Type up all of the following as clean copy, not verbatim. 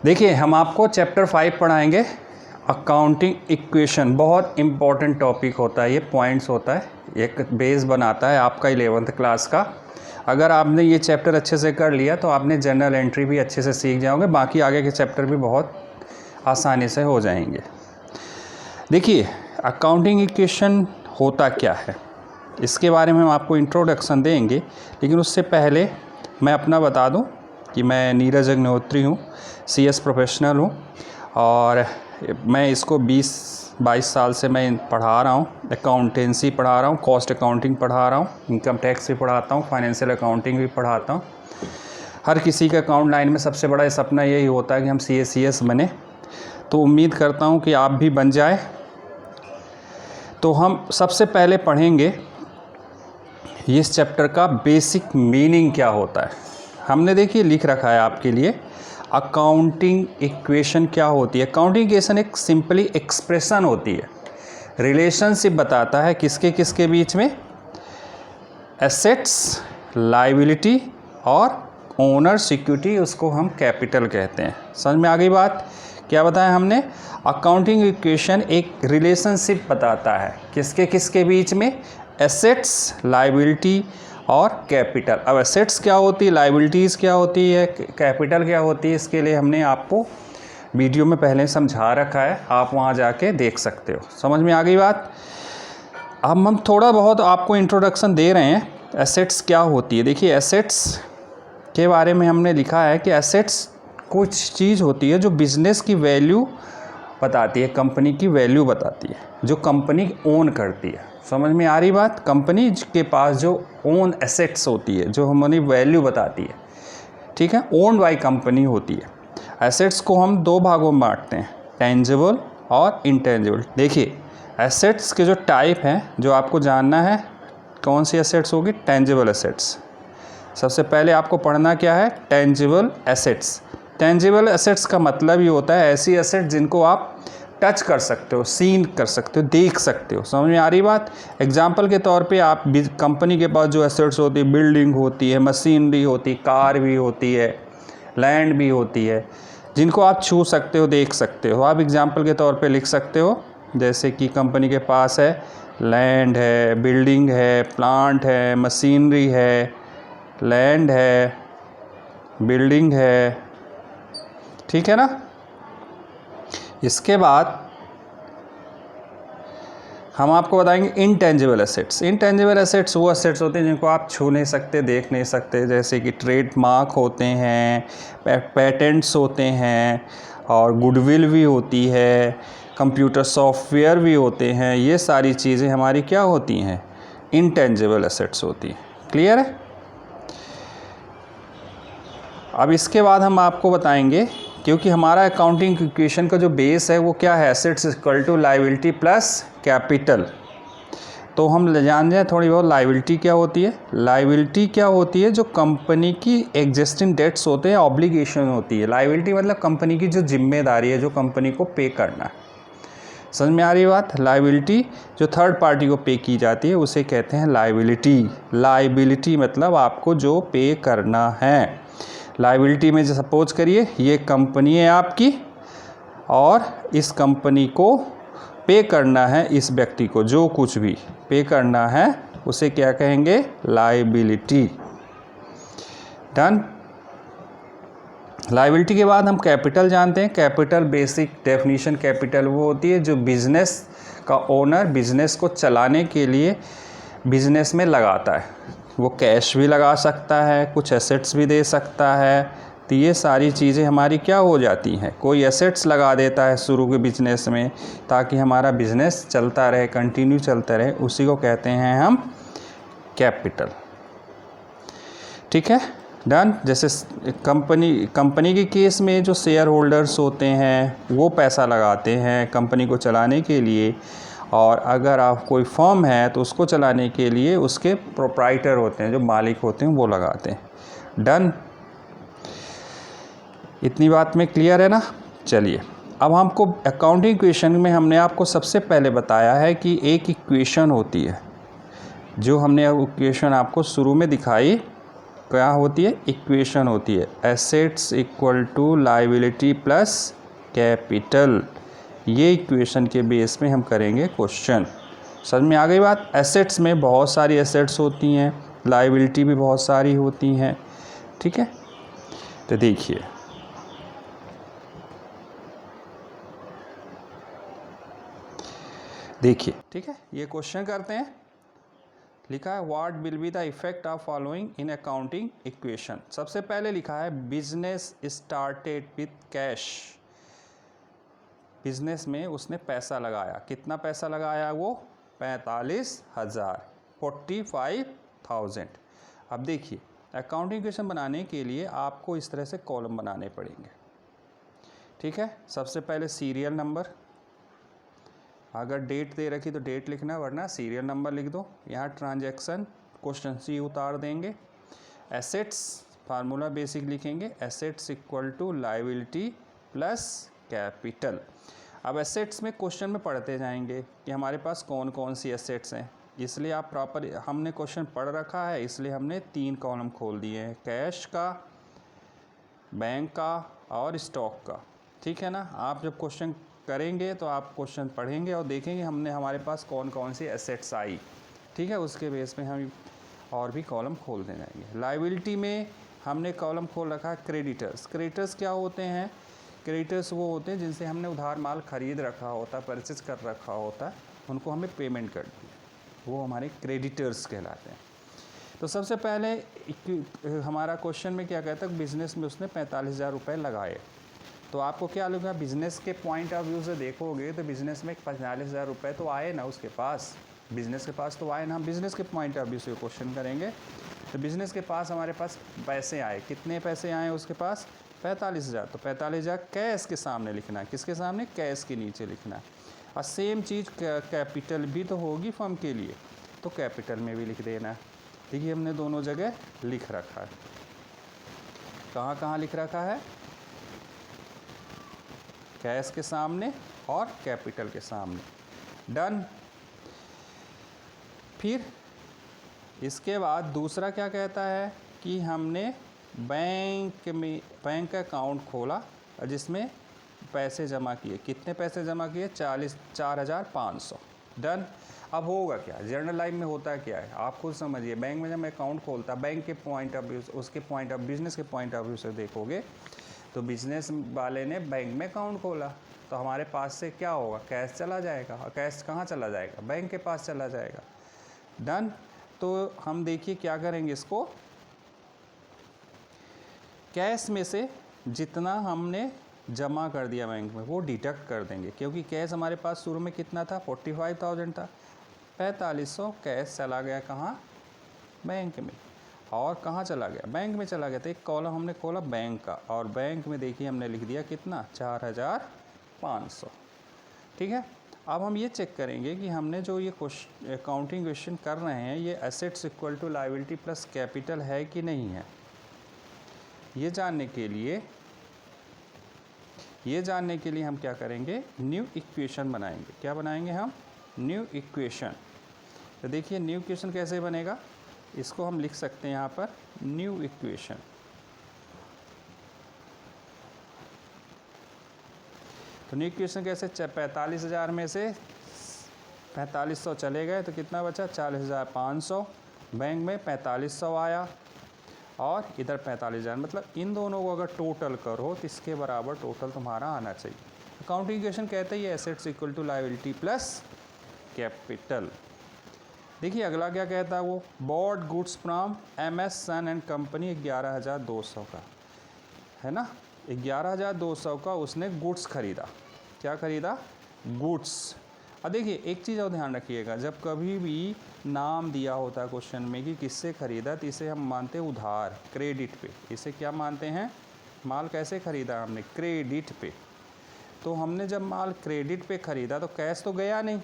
देखिए हम आपको चैप्टर 5 पढ़ाएंगे, अकाउंटिंग इक्वेशन। बहुत इम्पॉर्टेंट टॉपिक होता है, ये पॉइंट्स होता है, एक बेस बनाता है आपका 11th क्लास का। अगर आपने ये चैप्टर अच्छे से कर लिया तो आपने जनरल एंट्री भी अच्छे से सीख जाओगे, बाकी आगे के चैप्टर भी बहुत आसानी से हो जाएंगे। देखिए अकाउंटिंग इक्वेशन होता क्या है, इसके बारे में हम आपको इंट्रोडक्शन देंगे, लेकिन उससे पहले मैं अपना बता दूं कि मैं नीरज अग्निहोत्री हूँ, CS प्रोफेशनल हूँ और मैं इसको 20-22 साल से मैं पढ़ा रहा हूँ। अकाउंटेंसी पढ़ा रहा हूँ, कॉस्ट अकाउंटिंग पढ़ा रहा हूँ, इनकम टैक्स भी पढ़ाता हूँ, फाइनेंशियल अकाउंटिंग भी पढ़ाता हूँ। हर किसी का अकाउंट लाइन में सबसे बड़ा सपना यही होता है कि हम CS बने, तो उम्मीद करता हूँ कि आप भी बन जाए। तो हम सबसे पहले पढ़ेंगे इस चैप्टर का बेसिक मीनिंग क्या होता है। हमने देखिए लिख रखा है आपके लिए, अकाउंटिंग इक्वेशन क्या होती है। अकाउंटिंग इक्वेशन एक सिंपली एक्सप्रेशन होती है, रिलेशनशिप बताता है किसके किसके बीच में, एसेट्स, लायबिलिटी और ओनर सिक्योरिटी, उसको हम कैपिटल कहते हैं। समझ में आ गई बात? क्या बताया हमने? अकाउंटिंग इक्वेशन एक रिलेशनशिप बताता है किसके किसके बीच में, एसेट्स, लायबिलिटी और कैपिटल। अब एसेट्स क्या होती है, लायबिलिटीज़ क्या होती है, कैपिटल क्या होती है, इसके लिए हमने आपको वीडियो में पहले समझा रखा है, आप वहाँ जाके देख सकते हो। समझ में आ गई बात? अब हम थोड़ा बहुत आपको इंट्रोडक्शन दे रहे हैं, एसेट्स क्या होती है। देखिए एसेट्स के बारे में हमने लिखा है कि एसेट्स कुछ चीज़ होती है जो बिज़नेस की वैल्यू बताती है, कंपनी की वैल्यू बताती है, जो कंपनी ओन करती है। समझ में आ रही बात? कंपनी के पास जो ओन एसेट्स होती है, जो हमारी वैल्यू बताती है, ठीक है, ओन्ड बाय कंपनी होती है। एसेट्स को हम दो भागों में बांटते हैं, टेंजिबल और इंटेंजिबल। देखिए एसेट्स के जो टाइप हैं, जो आपको जानना है, कौन सी एसेट्स होगी, टेंजिबल एसेट्स। सबसे पहले आपको पढ़ना क्या है, टेंजिबल एसेट्स। टेंजिबल एसेट्स का मतलब ये होता है ऐसी एसेट जिनको आप टच कर सकते हो, सीन कर सकते हो, देख सकते हो। समझ में आ रही बात? एग्जाम्पल के तौर पे आप कंपनी के पास जो एसेट्स होती है, बिल्डिंग होती है, मशीनरी होती है, कार भी होती है, लैंड भी होती है, जिनको आप छू सकते हो, देख सकते हो। आप एग्जाम्पल के तौर पे लिख सकते हो, जैसे कि कंपनी के पास है लैंड है, बिल्डिंग है, प्लांट है, मशीनरी है, लैंड है, बिल्डिंग है, ठीक है ना। इसके बाद हम आपको बताएंगे इनटेंजिबल एसेट्स। इनटेंजिबल एसेट्स वो एसेट्स होते हैं जिनको आप छू नहीं सकते, देख नहीं सकते, जैसे कि ट्रेडमार्क होते हैं, पेटेंट्स होते हैं और गुडविल भी होती है, कंप्यूटर सॉफ्टवेयर भी होते हैं। ये सारी चीज़ें हमारी क्या होती हैं, इनटेंजिबल एसेट्स होती हैं। क्लियर है? अब इसके बाद हम आपको बताएंगे, क्योंकि हमारा अकाउंटिंग इक्वेशन का जो बेस है वो क्या है, assets equal to liability plus capital. तो हम जान जाए थोड़ी बहुत लायबिलिटी क्या होती है। लायबिलिटी क्या होती है, जो कंपनी की एग्जिस्टिंग डेट्स होते हैं, ऑब्लिगेशन होती है। लायबिलिटी मतलब कंपनी की जो जिम्मेदारी है, जो कंपनी को पे करना है। समझ में आ रही बात? लायबिलिटी जो थर्ड पार्टी को पे की जाती है उसे कहते हैं लायबिलिटी। लायबिलिटी मतलब आपको जो पे करना है। लायबिलिटी में जो सपोज करिए ये कंपनी है आपकी और इस कंपनी को पे करना है, इस व्यक्ति को जो कुछ भी पे करना है उसे क्या कहेंगे, लायबिलिटी। डन। लायबिलिटी के बाद हम कैपिटल जानते हैं। कैपिटल बेसिक डेफिनेशन, कैपिटल वो होती है जो बिजनेस का ओनर बिजनेस को चलाने के लिए बिजनेस में लगाता है। वो कैश भी लगा सकता है, कुछ एसेट्स भी दे सकता है। तो ये सारी चीज़ें हमारी क्या हो जाती हैं, कोई एसेट्स लगा देता है शुरू के बिजनेस में ताकि हमारा बिजनेस चलता रहे, कंटिन्यू चलता रहे, उसी को कहते हैं हम कैपिटल। ठीक है, डन। जैसे कंपनी के केस में जो शेयर होल्डर्स होते हैं वो पैसा लगाते हैं कंपनी को चलाने के लिए, और अगर आप कोई फर्म है तो उसको चलाने के लिए उसके प्रोप्राइटर होते हैं, जो मालिक होते हैं, वो लगाते हैं। डन। इतनी बात में क्लियर है ना? चलिए अब हमको अकाउंटिंग इक्वेशन में हमने आपको सबसे पहले बताया है कि एक इक्वेशन होती है, जो हमने इक्वेशन आपको शुरू में दिखाई क्या होती है, इक्वेशन होती है, assets equal to liability plus capital. ये इक्वेशन के बेस में हम करेंगे क्वेश्चन। समझ में आ गई बात। एसेट्स में बहुत सारी एसेट्स होती हैं, लायबिलिटी भी बहुत सारी होती हैं, ठीक है। तो देखिए ठीक है, ये क्वेश्चन करते हैं। लिखा है what will be the effect of following in accounting equation. सबसे पहले लिखा है business started with cash. Business में उसने पैसा लगाया, कितना पैसा लगाया वो, 45,000, 45,000। अब देखिए अकाउंटिंग इक्वेशन बनाने के लिए आपको इस तरह से कॉलम बनाने पड़ेंगे, ठीक है। सबसे पहले सीरियल नंबर, अगर डेट दे रखी तो डेट लिखना, वरना सीरियल नंबर लिख दो। यहाँ ट्रांजैक्शन क्वेश्चन सी उतार देंगे। एसेट्स फार्मूला बेसिक लिखेंगे, assets equal to liability plus capital. अब एसेट्स में क्वेश्चन में पढ़ते जाएंगे कि हमारे पास कौन कौन सी एसेट्स हैं, इसलिए आप प्रॉपर, हमने क्वेश्चन पढ़ रखा है इसलिए हमने 3 कॉलम खोल दिए हैं, कैश का, बैंक का और स्टॉक का, ठीक है ना। आप जब क्वेश्चन करेंगे तो आप क्वेश्चन पढ़ेंगे और देखेंगे हमने हमारे पास कौन कौन सी एसेट्स आई, ठीक है। उसके बेस पे हम और भी कॉलम खोलते जाएंगे। लायबिलिटी में हमने कॉलम खोल रखा है क्रेडिटर्स। क्रेडिटर्स क्या होते हैं, क्रेडिटर्स वो होते हैं जिनसे हमने उधार माल खरीद रखा होता है, परचेज कर रखा होता है, उनको हमें पेमेंट कर दी, वो हमारे क्रेडिटर्स कहलाते हैं। तो सबसे पहले हमारा क्वेश्चन में क्या कहता है, बिज़नेस में उसने 45,000 रुपये लगाए। तो आपको क्या लगा, बिज़नेस के पॉइंट ऑफ व्यू से देखोगे तो बिज़नेस में 45,000 रुपये तो आए ना उसके पास, बिज़नेस के पास तो आए ना। हम बिज़नेस के पॉइंट ऑफ व्यू से क्वेश्चन करेंगे तो बिज़नेस के पास हमारे पास पैसे आए, कितने पैसे आए उसके पास, 45,000। तो 45,000 कैश के सामने लिखना है, किसके सामने, कैश के नीचे लिखना है। और सेम चीज़ कैपिटल भी तो होगी फर्म के लिए, तो कैपिटल में भी लिख देना है। देखिए हमने दोनों जगह लिख रखा है। कहाँ कहाँ लिख रखा है, कैश के सामने और कैपिटल के सामने, डन। फिर इसके बाद दूसरा क्या कहता है कि हमने बैंक अकाउंट खोला जिसमें पैसे जमा किए, कितने पैसे जमा किए, 4,500, डन। अब होगा क्या, जनरल लाइफ में होता क्या है आप खुद समझिए। बैंक में जब मैं अकाउंट खोलता, बैंक के पॉइंट ऑफ व्यू, उसके पॉइंट ऑफ बिजनेस के पॉइंट ऑफ व्यू से देखोगे तो बिजनेस वाले ने बैंक में अकाउंट खोला तो हमारे पास से क्या होगा, कैश चला जाएगा, और कैश कहाँ चला जाएगा, बैंक के पास चला जाएगा, डन। तो हम देखिए क्या करेंगे, इसको कैश में से जितना हमने जमा कर दिया बैंक में वो डिडक्ट कर देंगे, क्योंकि कैश हमारे पास शुरू में कितना था, 45,000 था। 4500 कैश चला गया कहाँ, बैंक में। और कहाँ चला गया, बैंक में चला गया। तो एक कॉलम हमने खोला बैंक का, और बैंक में देखिए हमने लिख दिया कितना, 4,500, ठीक है। अब हम ये चेक करेंगे कि हमने जो ये अकाउंटिंग क्वेश्चन कर रहे हैं ये assets equal to liability plus capital है कि नहीं है। ये जानने के लिए हम क्या करेंगे, न्यू इक्वेशन बनाएंगे। क्या बनाएंगे हम, न्यू इक्वेशन। तो देखिए न्यू इक्वेशन कैसे बनेगा, इसको हम लिख सकते हैं यहाँ पर न्यू इक्वेशन। तो न्यू इक्वेशन कैसे, 45,000 में से 4500 चले गए तो कितना बचा, 40,500। बैंक में 4500 आया और इधर 45,000, मतलब इन दोनों को अगर टोटल करो तो इसके बराबर टोटल तुम्हारा आना चाहिए। अकाउंटिंग इक्वेशन कहते हैं assets equal to liability plus capital. देखिए अगला क्या कहता है, वो bought goods from MS son and company 11,200 का है ना, 11,200 का उसने गुड्स खरीदा। क्या खरीदा, गुड्स। अब देखिए एक चीज़ और ध्यान रखिएगा, जब कभी भी नाम दिया होता है क्वेश्चन में कि किससे खरीदा, तो इसे हम मानते हैं उधार, क्रेडिट पे। इसे क्या मानते हैं, माल कैसे खरीदा हमने, क्रेडिट पे। तो हमने जब माल क्रेडिट पे ख़रीदा तो कैश तो गया नहीं,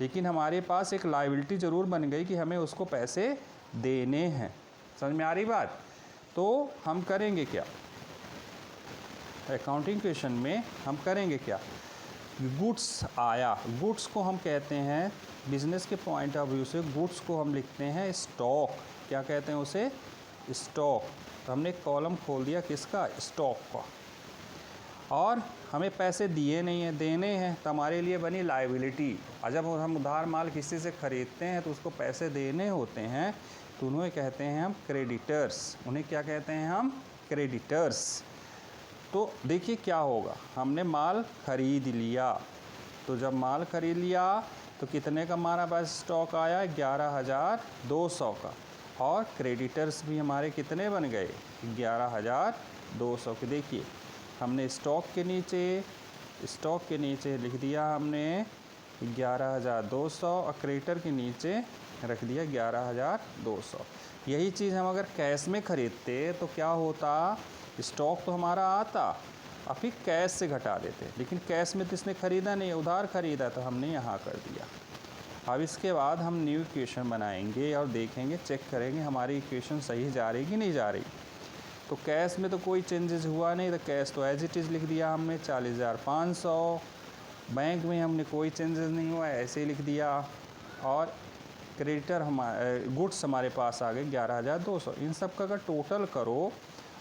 लेकिन हमारे पास एक लायबिलिटी ज़रूर बन गई कि हमें उसको पैसे देने हैं। समझ में आ रही बात। तो हम करेंगे क्या, अकाउंटिंग क्वेश्चन में हम करेंगे क्या, गुड्स आया, गुड्स को हम कहते हैं बिजनेस के पॉइंट ऑफ व्यू से, गुड्स को हम लिखते हैं स्टॉक। क्या कहते हैं उसे, स्टॉक, तो हमने कॉलम खोल दिया किसका, स्टॉक का, और हमें पैसे दिए नहीं हैं, देने हैं, तो हमारे लिए बनी लायबिलिटी। और जब हम उधार माल किसी से ख़रीदते हैं तो उसको पैसे देने होते हैं, तो उन्हें कहते हैं हम क्रेडिटर्स। उन्हें क्या कहते हैं हम, क्रेडिटर्स। तो देखिए क्या होगा, हमने माल ख़रीद लिया, तो जब माल ख़रीद लिया तो कितने का हमारा पास स्टॉक आया, 11,200 का, और क्रेडिटर्स भी हमारे कितने बन गए, 11,200 के। देखिए हमने स्टॉक के नीचे लिख दिया हमने 11,200 और क्रेडिटर के नीचे रख दिया 11,200। यही चीज़ हम अगर कैश में ख़रीदते तो क्या होता, स्टॉक तो हमारा आता और फिर कैश से घटा देते, लेकिन कैश में तो इसने ख़रीदा नहीं, उधार ख़रीदा, तो हमने यहाँ कर दिया। अब इसके बाद हम न्यू इक्वेशन बनाएंगे और देखेंगे, चेक करेंगे हमारी इक्वेशन सही जा रही कि नहीं जा रही। तो कैश में तो कोई चेंजेस हुआ नहीं, तो कैश तो एज इट इज़ लिख दिया हमने 40,500। बैंक में हमने कोई चेंजेस नहीं हुआ, ऐसे ही लिख दिया। और क्रेडिटर गुड्स हमारे पास आ गए 11,200। इन सब का अगर टोटल करो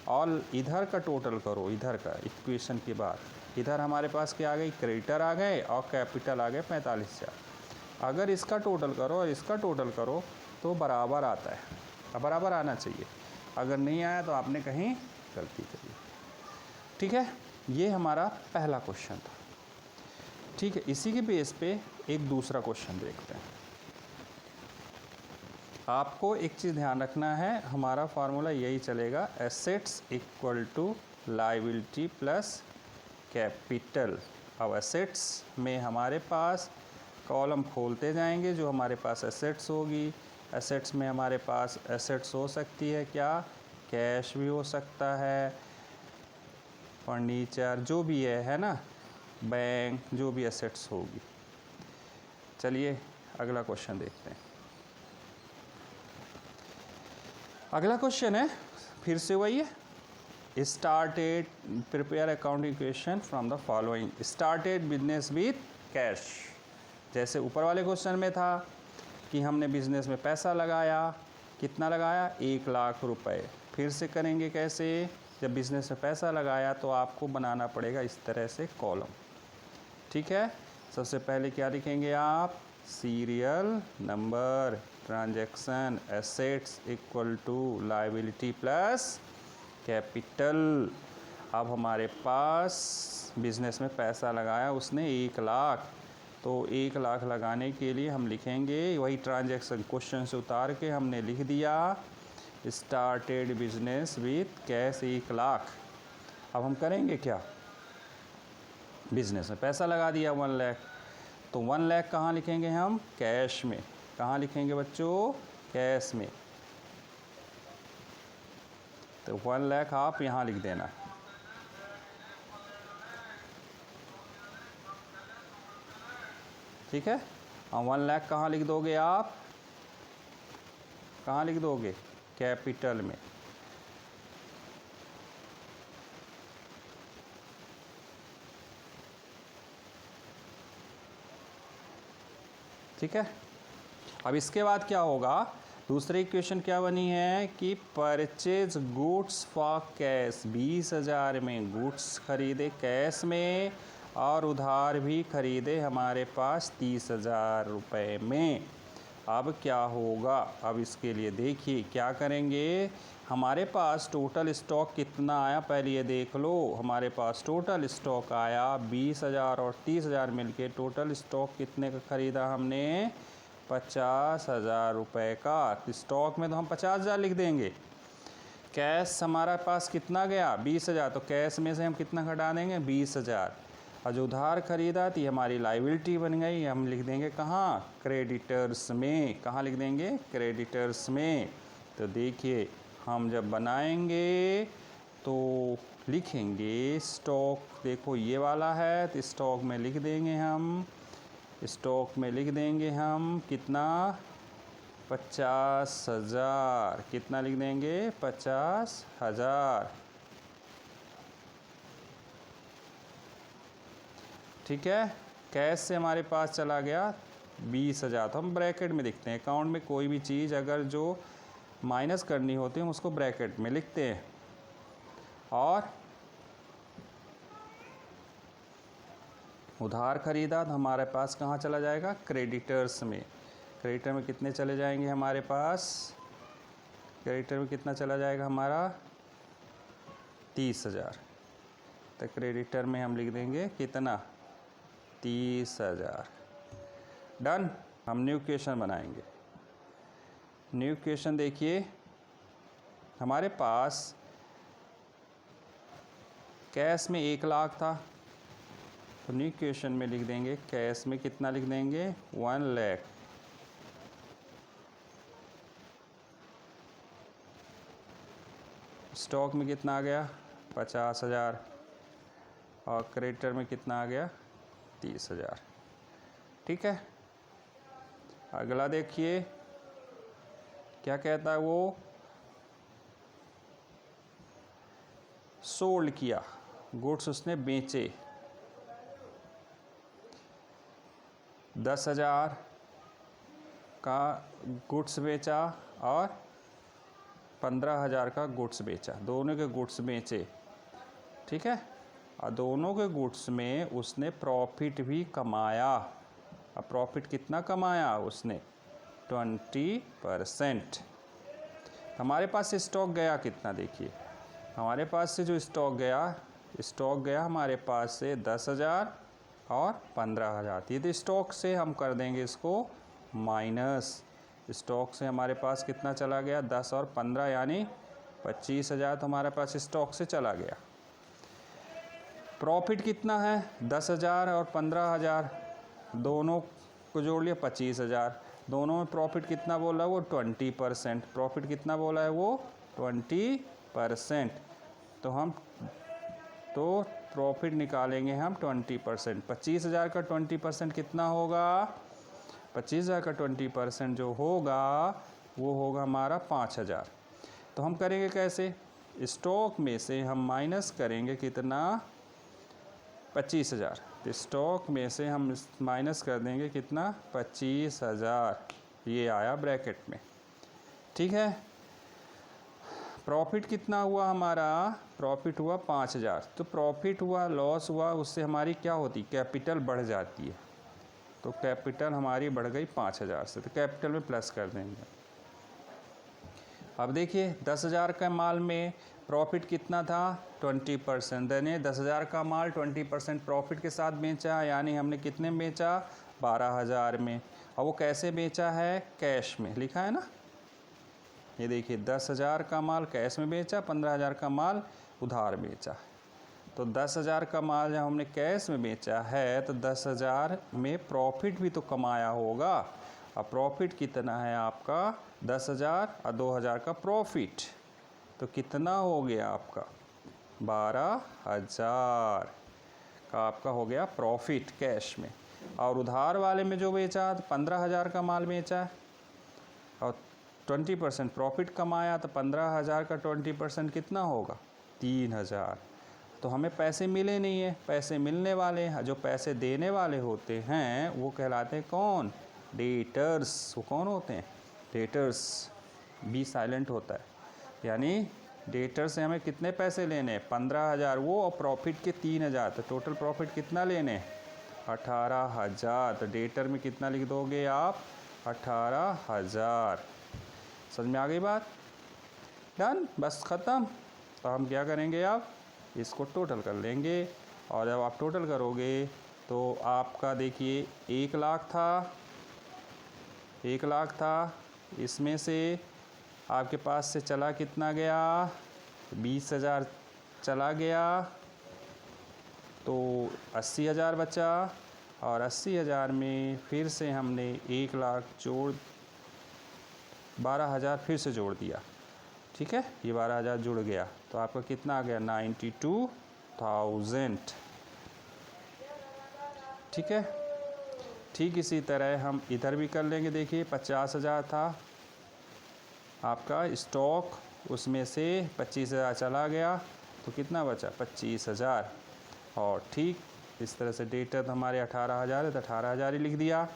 और इधर का टोटल करो, इधर का इक्वेशन के बाद, इधर हमारे पास क्या आ गई, क्रेडिटर आ गए और कैपिटल आ गए 45,000। अगर इसका टोटल करो और इसका टोटल करो तो बराबर आता है, अब बराबर आना चाहिए। अगर नहीं आया तो आपने कहीं गलती करी। ठीक है, ये हमारा पहला क्वेश्चन था। ठीक है, इसी के बेस पे एक दूसरा क्वेश्चन देखते हैं। आपको एक चीज़ ध्यान रखना है, हमारा फार्मूला यही चलेगा, assets equal to liability plus capital. अब एसेट्स में हमारे पास कॉलम खोलते जाएंगे, जो हमारे पास एसेट्स होगी। एसेट्स में हमारे पास एसेट्स हो सकती है क्या, कैश भी हो सकता है, फर्नीचर जो भी है ना, बैंक, जो भी एसेट्स होगी। चलिए अगला क्वेश्चन देखते हैं। अगला क्वेश्चन है, फिर से वही है, started prepare accounting equation from the following. Started business with cash, जैसे ऊपर वाले क्वेश्चन में था कि हमने बिज़नेस में पैसा लगाया, कितना लगाया, 1 लाख रुपए। फिर से करेंगे कैसे, जब बिज़नेस में पैसा लगाया तो आपको बनाना पड़ेगा इस तरह से कॉलम। ठीक है, सबसे पहले क्या लिखेंगे आप, serial number, transaction, assets equal to liability plus capital. अब हमारे पास बिज़नेस में पैसा लगाया उसने 1 लाख, तो 1 लाख लगाने के लिए हम लिखेंगे वही ट्रांजैक्शन, क्वेश्चन से उतार के हमने लिख दिया started business with cash 1 lakh. अब हम करेंगे क्या, बिजनेस में पैसा लगा दिया 1 लाख, तो 1 लाख कहाँ लिखेंगे हम, कैश में। कहाँ लिखेंगे बच्चों, कैश में। तो 1 लाख आप यहाँ लिख देना। ठीक है, और 1 लाख कहाँ लिख दोगे आप, कहाँ लिख दोगे, कैपिटल में। ठीक है, अब इसके बाद क्या होगा, दूसरी इक्वेशन क्या बनी है कि परचेज गुड्स फॉर कैश, 20,000 में गुड्स खरीदे कैश में और उधार भी खरीदे हमारे पास 30,000 रुपये में। अब क्या होगा, अब इसके लिए देखिए क्या करेंगे, हमारे पास टोटल स्टॉक कितना आया पहले ये देख लो। हमारे पास टोटल स्टॉक आया 20,000 और 30,000 मिलके टोटल स्टॉक कितने का ख़रीदा हमने, 50,000 रुपये का। स्टॉक में तो हम 50,000 लिख देंगे। कैश हमारा पास कितना गया, 20,000, तो कैश में से हम कितना घटा देंगे, 20,000। और जो उधार खरीदा थी हमारी लायबिलिटी बन गई, हम लिख देंगे कहाँ, क्रेडिटर्स में। कहाँ लिख देंगे, क्रेडिटर्स में। तो देखिए हम जब बनाएंगे तो लिखेंगे स्टॉक, देखो ये वाला है तो स्टॉक में लिख देंगे हम, स्टॉक में लिख देंगे हम कितना, 50,000। कितना लिख देंगे, 50,000। ठीक है, कैश से हमारे पास चला गया 20,000, तो हम ब्रैकेट में लिखते हैं। अकाउंट में कोई भी चीज़ अगर जो माइनस करनी होती है हम उसको ब्रैकेट में लिखते हैं। और उधार खरीदा तो हमारे पास कहाँ चला जाएगा, क्रेडिटर्स में। क्रेडिटर में कितने चले जाएंगे हमारे पास, क्रेडिटर में कितना चला जाएगा हमारा 30,000। तो क्रेडिटर में हम लिख देंगे कितना, 30,000। डन। हम न्यू क्वेश्चन बनाएंगे। न्यू क्वेश्चन देखिए, हमारे पास कैश में 1 लाख था, तो न्यू क्वेश्चन में लिख देंगे कैश में कितना लिख देंगे, 1 लाख। स्टॉक में कितना आ गया, 50,000। और क्रेडिटर में कितना आ गया, 30,000। ठीक है। अगला देखिए क्या कहता है वो, सोल्ड किया, गुड्स उसने बेचे। 10,000 का गुड्स बेचा और 15,000 का गुड्स बेचा, दोनों के गुड्स बेचे। ठीक है। और दोनों के गुड्स में उसने प्रॉफिट भी कमाया। अब प्रॉफिट कितना कमाया उसने, 20%। हमारे पास से स्टॉक गया कितना, देखिए हमारे पास से जो स्टॉक गया हमारे पास से 10,000 और 15,000। ये तो स्टॉक से हम कर देंगे इसको माइनस। स्टॉक से हमारे पास कितना चला गया, 10 और 15 यानी 25,000 तो हमारे पास स्टॉक से चला गया। प्रॉफिट कितना है, 10,000 और 15,000, दोनों को जोड़ लिया 25,000। दोनों में प्रॉफिट कितना बोला है वो 20%। प्रॉफिट कितना बोला है वो 20%। तो प्रॉफिट निकालेंगे हम 20%। 25,000 का 20% कितना होगा, 25,000 का 20% जो होगा वो होगा हमारा 5,000। तो हम करेंगे कैसे, स्टॉक में से हम माइनस करेंगे कितना, 25,000। तो स्टॉक में से हम माइनस कर देंगे कितना, 25,000। ये आया ब्रैकेट में। ठीक है। प्रॉफिट कितना हुआ हमारा, प्रॉफिट हुआ 5,000। तो प्रॉफिट हुआ, लॉस हुआ, उससे हमारी क्या होती, कैपिटल बढ़ जाती है। तो कैपिटल हमारी बढ़ गई 5,000 से, तो कैपिटल में प्लस कर देंगे। अब देखिए 10,000 का माल में प्रॉफिट कितना था, 20%। यानी 10,000 का माल 20% प्रॉफिट के साथ बेचा, यानी हमने कितने में बेचा, 12,000 में। और वो कैसे बेचा है, कैश में लिखा है ना। ये देखिए 10,000 का माल कैश में बेचा, 15,000 का माल उधार बेचा। तो 10,000 का माल जब हमने कैश में बेचा है तो 10,000 में प्रॉफिट भी तो कमाया होगा। अब प्रॉफिट कितना है आपका, 10,000 और 2,000 का प्रॉफिट, तो कितना हो गया आपका, 12,000 का आपका हो गया प्रॉफिट कैश में। और उधार वाले में जो बेचा तो 15,000 का माल बेचा और 20% प्रॉफिट कमाया, तो 15,000 का 20% कितना होगा, 3,000। तो हमें पैसे मिले नहीं है, पैसे मिलने वाले हैं। जो पैसे देने वाले होते हैं वो कहलाते हैं कौन, डेटर्स। वो कौन होते हैं, डेटर्स। बी साइलेंट होता है। यानी डेटर से हमें कितने पैसे लेने हैं, 15,000 वो, और प्रॉफिट के 3,000। तो टोटल प्रॉफिट कितना लेने हैं, 18,000। तो डेटर में कितना लिख दोगे आप, 18,000। समझ में आ गई बात, डन, बस ख़त्म। तो हम क्या करेंगे, अब इसको टोटल कर लेंगे। और जब आप टोटल करोगे तो आपका देखिए 1 लाख था, 1 लाख था, इसमें से आपके पास से चला कितना गया, 20,000 चला गया, तो 80,000 बचा। और 80,000 में फिर से हमने 1 लाख जोड़, 12,000 फिर से जोड़ दिया। ठीक है, ये 12,000 जुड़ गया तो आपका कितना आ गया, 92,000। ठीक है। ठीक इसी तरह हम इधर भी कर लेंगे। देखिए 50,000 था आपका स्टॉक, उसमें से 25,000 चला गया तो कितना बचा, 25,000। और ठीक इस तरह से डेटर तो हमारे 18,000 है तो 18,000 ही लिख दिया।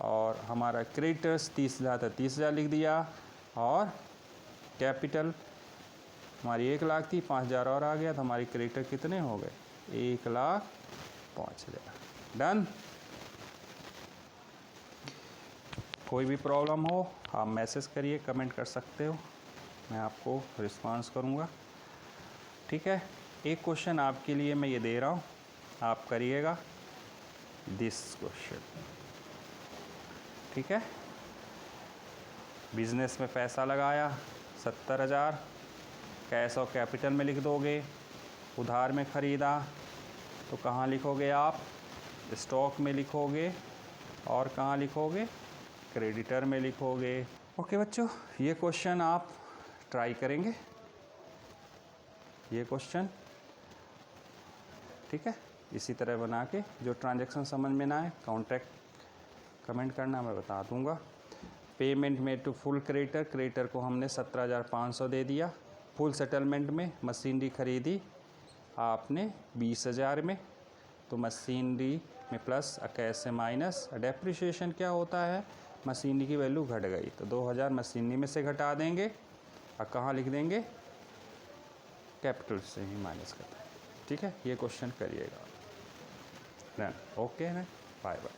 और हमारा क्रेडिटर्स 30,000 था, 30,000 लिख दिया। और कैपिटल हमारी 1 लाख थी, 5,000 और आ गया तो हमारी क्रेडिटर कितने हो गए, 1,05,000। डन। कोई भी प्रॉब्लम हो आप मैसेज करिए, कमेंट कर सकते हो, मैं आपको रिस्पांस करूँगा। ठीक है, एक क्वेश्चन आपके लिए मैं ये दे रहा हूँ, आप करिएगा दिस क्वेश्चन। ठीक है, बिजनेस में पैसा लगाया 70,000, कैश और कैपिटल में लिख दोगे। उधार में ख़रीदा तो कहाँ लिखोगे आप, स्टॉक में लिखोगे, और कहाँ लिखोगे, क्रेडिटर में लिखोगे। ओके बच्चों, ये क्वेश्चन आप ट्राई करेंगे, ये क्वेश्चन। ठीक है, इसी तरह बना के, जो ट्रांजैक्शन समझ में ना आए कॉन्टैक्ट कमेंट करना, मैं बता दूंगा। पेमेंट में टू फुल क्रेडिटर, क्रेडिटर को हमने 17,500 दे दिया। फुल सेटलमेंट में मशीनरी ख़रीदी आपने 20,000 में, तो मशीनरी में प्लस, कैश से माइनस। डेप्रिसिएशन क्या होता है, मशीनरी की वैल्यू घट गई तो 2,000 मशीनरी में से घटा देंगे और कहाँ लिख देंगे, कैपिटल से ही माइनस करते हैं। ठीक है, ये क्वेश्चन करिएगा। डन। ओके है, बाय बाय।